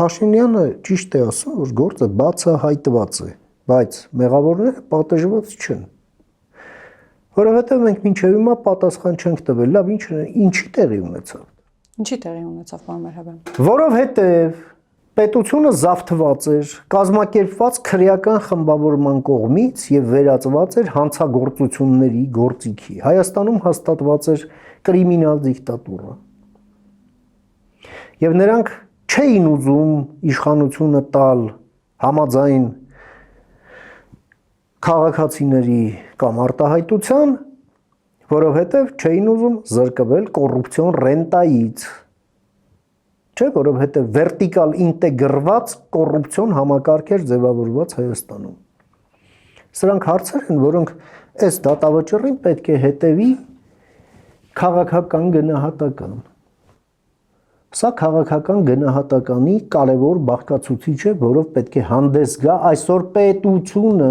Փաշինյանը ճիշտ է ասում, որ գործը բացահայտված է, բայց մեղավորները պատժված չեն։ Որովհետև մենք մինչև հիմա պատասխան չենք տվել, լավ, ինչի տեղի ունեցավ։ Ինչի տեղի ունեցավ, պարոն Մերհաբյան։ Որովհետև պետությունը զավթված էր, կազմակերպված քրեական խմբավորման կողմից եւ վերածված էր հանցագործությունների գործիքի։ Հայաստանում հաստատված էր կրիմինալ դիկտատուրա։ Եվ նրանք չէին ուզում իշխանությունը տալ համաձայն քաղաքացիների կամ արտահայտության, որովհետև չէին ուզում զրկվել կոռուպցիոն ռենտայից։ Չէ, որովհետև վերտիկալ ինտեգրված կոռուպցիոն համակարգ էր ձևավորված Հայաստանում։ Սրանք հարցեր են, որոնք այս դատավճռին պետք է հետևի քաղաքական գնահատական։ Սա քաղաքական գնահատականի կարևոր բաղկացուցիչ է, որով պետք է հանդես գա այսօր պետությունը։